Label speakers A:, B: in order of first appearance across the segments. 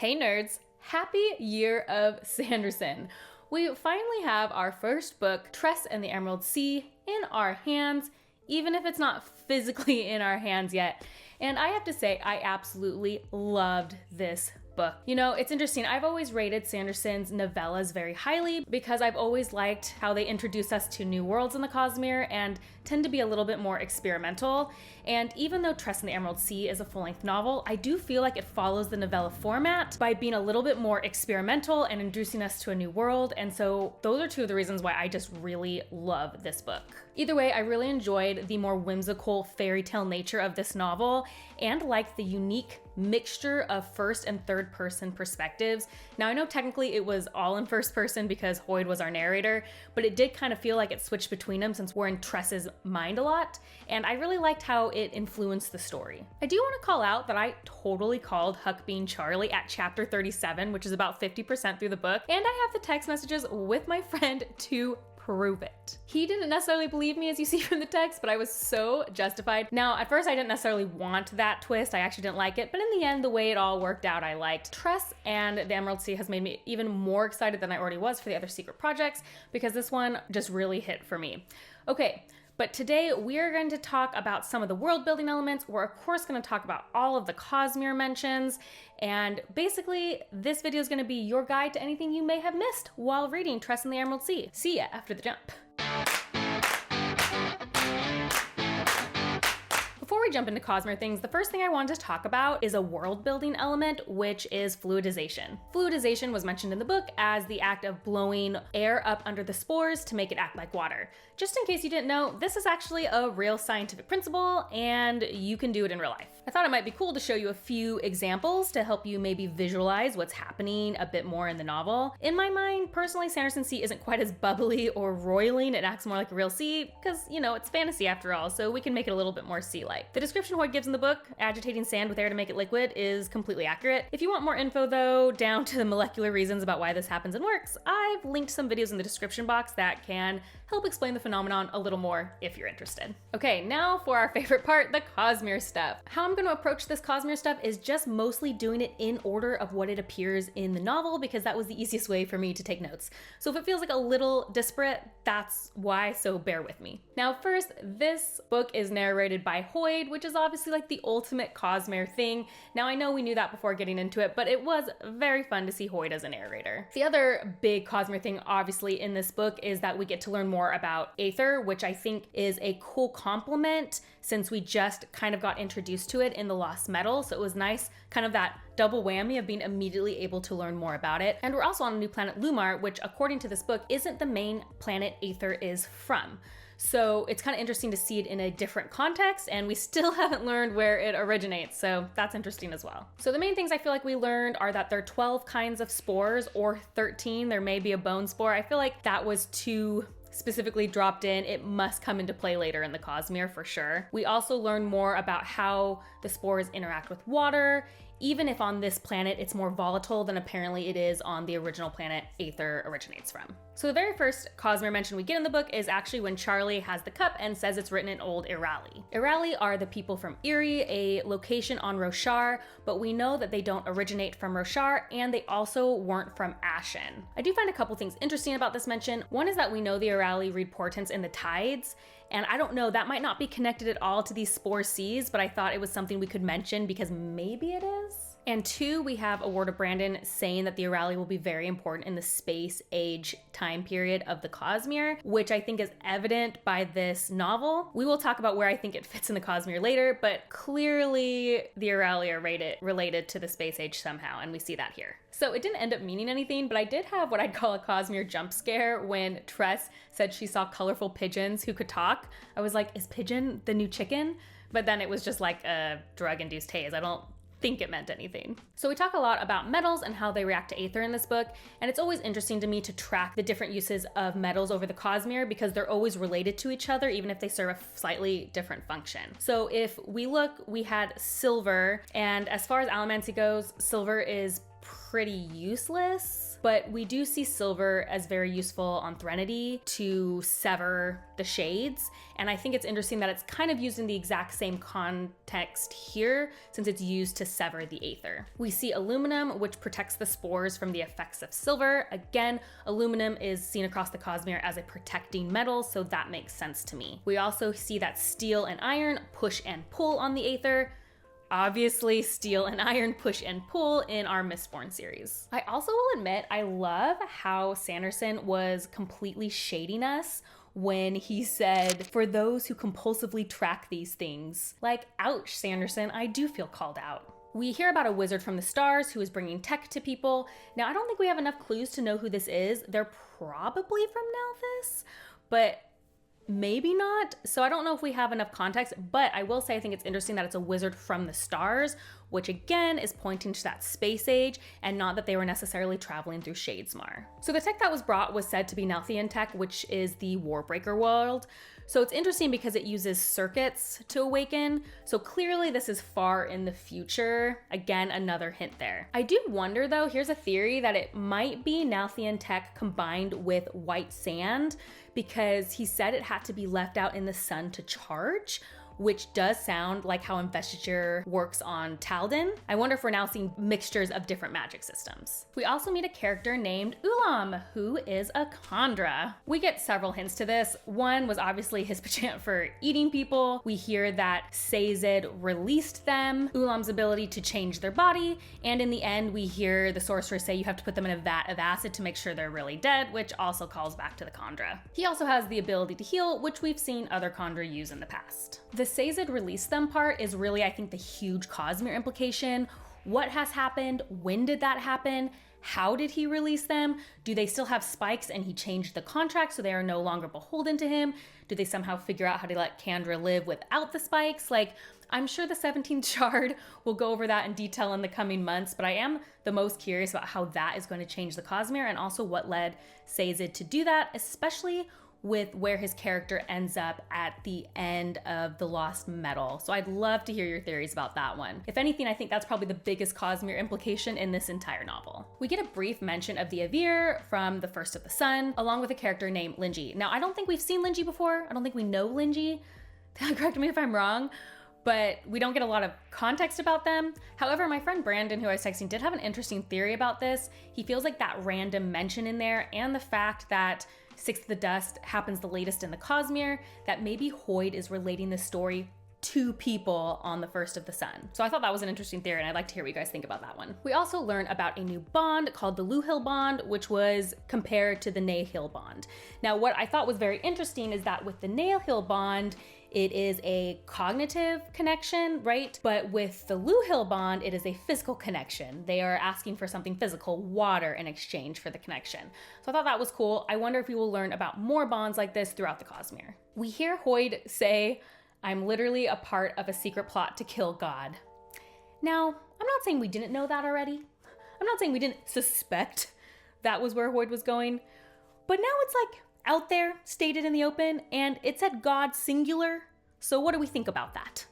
A: Hey nerds, happy year of Sanderson. We finally have our first book, Tress and the Emerald Sea, in our hands, even if it's not physically in our hands yet. And I have to say, I absolutely loved this book. You know, it's interesting. I've always rated Sanderson's novellas very highly because I've always liked how they introduce us to new worlds in the Cosmere and tend to be a little bit more experimental. And even though Tress and the Emerald Sea is a full-length novel, I do feel like it follows the novella format by being a little bit more experimental and introducing us to a new world. And so those are two of the reasons why I just really love this book. Either way, I really enjoyed the more whimsical fairy tale nature of this novel and liked the unique mixture of first and third person perspectives. Now I know technically it was all in first person because Hoyd was our narrator, but it did kind of feel like it switched between them since we're in Tress's mind a lot, and I really liked how it influenced the story. I do want to call out that I totally called Huck being Charlie at chapter 37, which is about 50% through the book, and I have the text messages with my friend to prove it. He didn't necessarily believe me, as you see from the text, but I was so justified. Now, at first I didn't necessarily want that twist. I actually didn't like it, but in the end, the way it all worked out, I liked. Tress and the Emerald Sea has made me even more excited than I already was for the other secret projects, because this one just really hit for me. Okay, but today we are going to talk about some of the world building elements. We're of course going to talk about all of the Cosmere mentions, and basically this video is going to be your guide to anything you may have missed while reading Tress and the Emerald Sea. See ya after the jump. Before we jump into Cosmere things, the first thing I wanted to talk about is a world building element, which is fluidization. Fluidization was mentioned in the book as the act of blowing air up under the spores to make it act like water. Just in case you didn't know, this is actually a real scientific principle and you can do it in real life. I thought it might be cool to show you a few examples to help you maybe visualize what's happening a bit more in the novel. In my mind, personally, Sanderson Sea isn't quite as bubbly or roiling. It acts more like a real sea because, you know, it's fantasy after all, so we can make it a little bit more sea-like. The description Hoyd gives in the book, agitating sand with air to make it liquid, is completely accurate. If you want more info though, down to the molecular reasons about why this happens and works, I've linked some videos in the description box that can help explain the phenomenon a little more if you're interested. Okay, now for our favorite part, the Cosmere stuff. How I'm going to approach this Cosmere stuff is just mostly doing it in order of what it appears in the novel because that was the easiest way for me to take notes. So if it feels like a little disparate, that's why, so bear with me. Now first, this book is narrated by Hoyd, which is obviously like the ultimate Cosmere thing. Now I know we knew that before getting into it, but it was very fun to see Hoyd as a narrator. The other big Cosmere thing obviously in this book is that we get to learn more about Aether, which I think is a cool complement since we just kind of got introduced to it in the Lost Metal. So it was nice, kind of that double whammy of being immediately able to learn more about it. And we're also on a new planet, Lumar, which according to this book isn't the main planet Aether is from. So it's kind of interesting to see it in a different context, and we still haven't learned where it originates, so that's interesting as well. So the main things I feel like we learned are that there are 12 kinds of spores, or 13. There may be a bone spore. I feel like that was too specifically dropped in. It must come into play later in the Cosmere for sure. We also learn more about how the spores interact with water, even if on this planet it's more volatile than apparently it is on the original planet Aether originates from. So the very first Cosmere mention we get in the book is actually when Charlie has the cup and says it's written in Old Irali. Irali are the people from Erie, a location on Roshar, but we know that they don't originate from Roshar and they also weren't from Ashen. I do find a couple things interesting about this mention. One is that we know the Irali read portents in the tides, and I don't know, that might not be connected at all to these spore seas, but I thought it was something we could mention because maybe it is. And two, we have a word of Brandon saying that the Irali will be very important in the space age time period of the Cosmere, which I think is evident by this novel. We will talk about where I think it fits in the Cosmere later, but clearly the Irali are related to the space age somehow, and we see that here. So it didn't end up meaning anything, but I did have what I'd call a Cosmere jump scare when Tress said she saw colorful pigeons who could talk. I was like, is pigeon the new chicken? But then it was just like a drug-induced haze. I don't think it meant anything. So we talk a lot about metals and how they react to Aether in this book, and it's always interesting to me to track the different uses of metals over the Cosmere because they're always related to each other, even if they serve a slightly different function. So if we look, we had silver, and as far as allomancy goes, silver is pretty useless, but we do see silver as very useful on Threnody to sever the shades. And I think it's interesting that it's kind of used in the exact same context here, since it's used to sever the aether. We see aluminum, which protects the spores from the effects of silver. Again, aluminum is seen across the Cosmere as a protecting metal, so that makes sense to me. We also see that steel and iron push and pull on the aether. Obviously, steel and iron push and pull in our Mistborn series. I also will admit, I love how Sanderson was completely shading us when he said, for those who compulsively track these things. Like, ouch, Sanderson, I do feel called out. We hear about a wizard from the stars who is bringing tech to people. Now, I don't think we have enough clues to know who this is. They're probably from Nalthis, but maybe not. So I don't know if we have enough context, but I will say I think it's interesting that it's a wizard from the stars, which again is pointing to that space age and not that they were necessarily traveling through Shadesmar. So the tech that was brought was said to be Nalthian tech, which is the Warbreaker world. So it's interesting because it uses circuits to awaken. So clearly this is far in the future. Again, another hint there. I do wonder though, here's a theory that it might be Nalthian tech combined with white sand, because he said it had to be left out in the sun to charge, which does sound like how Investiture works on Talden. I wonder if we're now seeing mixtures of different magic systems. We also meet a character named Ulam, who is a Khandra. We get several hints to this. One was obviously his penchant for eating people. We hear that Sazed released them, Ulam's ability to change their body, and in the end we hear the sorceress say you have to put them in a vat of acid to make sure they're really dead, which also calls back to the Khandra. He also has the ability to heal, which we've seen other Khandra use in the past. The Sazed release them part is really, I think, the huge Cosmere implication. What has happened? When did that happen? How did he release them? Do they still have spikes and he changed the contract so they are no longer beholden to him? Do they somehow figure out how to let Kandra live without the spikes? Like, I'm sure the 17th shard will go over that in detail in the coming months, but I am the most curious about how that is going to change the Cosmere and also what led Sazed to do that, especially with where his character ends up at the end of the Lost Metal. So I'd love to hear your theories about that one. If anything, I think that's probably the biggest Cosmere implication in this entire novel. We get a brief mention of the Avir from the First of the Sun, along with a character named Linji. Now, I don't think we've seen Linji before. I don't think we know Linji. Correct me if I'm wrong, but we don't get a lot of context about them. However, my friend Brandon, who I was texting, did have an interesting theory about this. He feels like that random mention in there and the fact that Sixth of the Dust happens the latest in the Cosmere, that maybe Hoid is relating the story to people on the First of the Sun. So I thought that was an interesting theory, and I'd like to hear what you guys think about that one. We also learn about a new bond called the Luhil bond, which was compared to the Nahil bond. Now, what I thought was very interesting is that with the Nahil bond, it is a cognitive connection, right? But with the Luhil bond, it is a physical connection. They are asking for something physical, water, in exchange for the connection. So I thought that was cool. I wonder if we will learn about more bonds like this throughout the Cosmere. We hear Hoid say, "I'm literally a part of a secret plot to kill God." Now, I'm not saying we didn't know that already. I'm not saying we didn't suspect that was where Hoid was going, but now it's like out there, stated in the open, and it said God singular. So what do we think about that?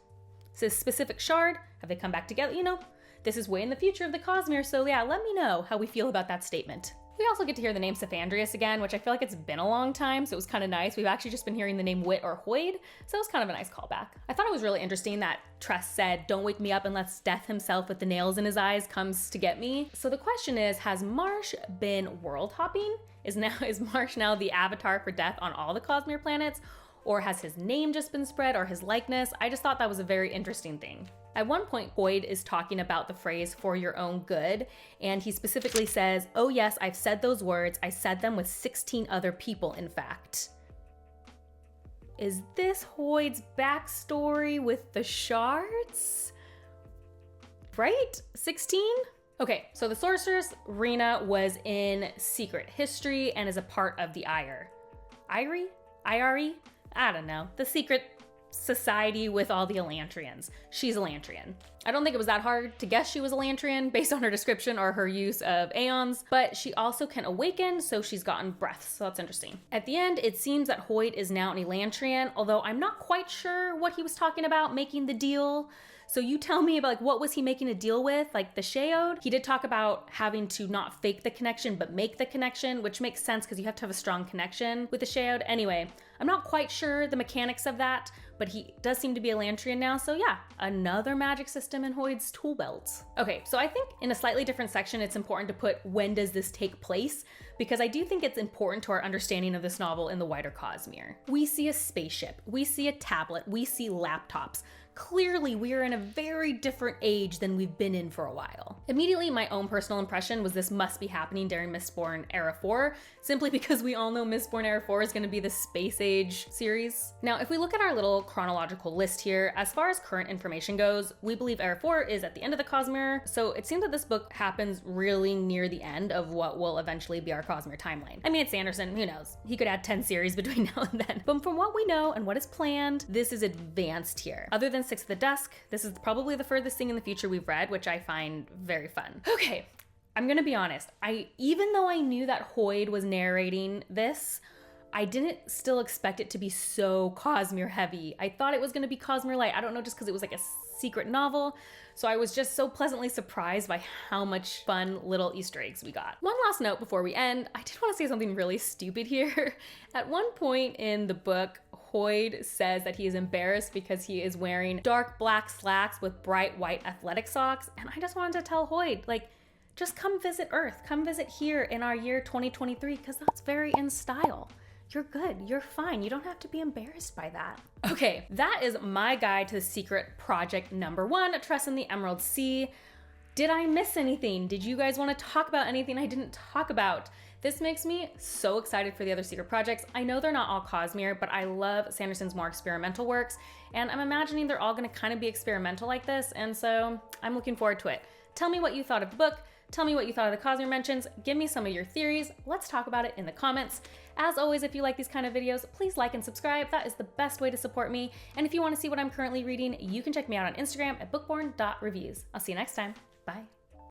A: Is this a specific shard? Have they come back together? You know, this is way in the future of the Cosmere, so yeah, let me know how we feel about that statement. We also get to hear the name Sephandrius again, which I feel like it's been a long time, so it was kind of nice. We've actually just been hearing the name Wit or Hoid, so it was kind of a nice callback. I thought it was really interesting that Tress said, "Don't wake me up unless Death himself with the nails in his eyes comes to get me." So the question is, has Marsh been world hopping? Is Marsh now the avatar for Death on all the Cosmere planets? Or has his name just been spread, or his likeness? I just thought that was a very interesting thing. At one point, Hoid is talking about the phrase "for your own good," and he specifically says, "Oh yes, I've said those words. I said them with 16 other people, in fact." Is this Hoid's backstory with the shards? Right? 16? Okay, so the sorceress, Rena, was in Secret History and is a part of the IRE. IRE? IRE? I don't know. The secret society with all the Elantrians. She's Elantrian. I don't think it was that hard to guess she was Elantrian based on her description or her use of aeons, but she also can awaken, so she's gotten breaths, so that's interesting. At the end, it seems that Hoid is now an Elantrian, although I'm not quite sure what he was talking about making the deal. So you tell me about like, what was he making a deal with? Like the Sheod? He did talk about having to not fake the connection, but make the connection, which makes sense because you have to have a strong connection with the Sheod. Anyway, I'm not quite sure the mechanics of that, but he does seem to be a Lantrian now. So yeah, another magic system in Hoid's tool belt. Okay, so I think in a slightly different section, it's important to put when does this take place? Because I do think it's important to our understanding of this novel in the wider Cosmere. We see a spaceship, we see a tablet, we see laptops. Clearly, we are in a very different age than we've been in for a while. Immediately, my own personal impression was this must be happening during Mistborn Era 4, simply because we all know Mistborn Era 4 is going to be the Space Age series. Now, if we look at our little chronological list here, as far as current information goes, we believe Era 4 is at the end of the Cosmere, so it seems that this book happens really near the end of what will eventually be our Cosmere timeline. I mean, it's Sanderson, who knows? He could add 10 series between now and then. But from what we know and what is planned, this is advanced here. Other than Six of the Dusk, this is probably the furthest thing in the future we've read, which I find very fun. Okay, I'm gonna be honest. Even though I knew that Hoid was narrating this, I didn't still expect it to be so Cosmere heavy. I thought it was gonna be Cosmere light. I don't know, just because it was like a secret novel. So I was just so pleasantly surprised by how much fun little Easter eggs we got. One last note before we end, I did want to say something really stupid here. At one point in the book, Hoid says that he is embarrassed because he is wearing dark black slacks with bright white athletic socks. And I just wanted to tell Hoid, like, just come visit Earth. Come visit here in our year 2023, because that's very in style. You're good, you're fine. You don't have to be embarrassed by that. Okay, that is my guide to the secret project number 1, Tress in the Emerald Sea. Did I miss anything? Did you guys want to talk about anything I didn't talk about? This makes me so excited for the other secret projects. I know they're not all Cosmere, but I love Sanderson's more experimental works, and I'm imagining they're all gonna kind of be experimental like this, and so I'm looking forward to it. Tell me what you thought of the book. Tell me what you thought of the Cosmere mentions. Give me some of your theories. Let's talk about it in the comments. As always, if you like these kind of videos, please like and subscribe. That is the best way to support me. And if you want to see what I'm currently reading, you can check me out on Instagram at bookborn.reviews. I'll see you next time. Bye.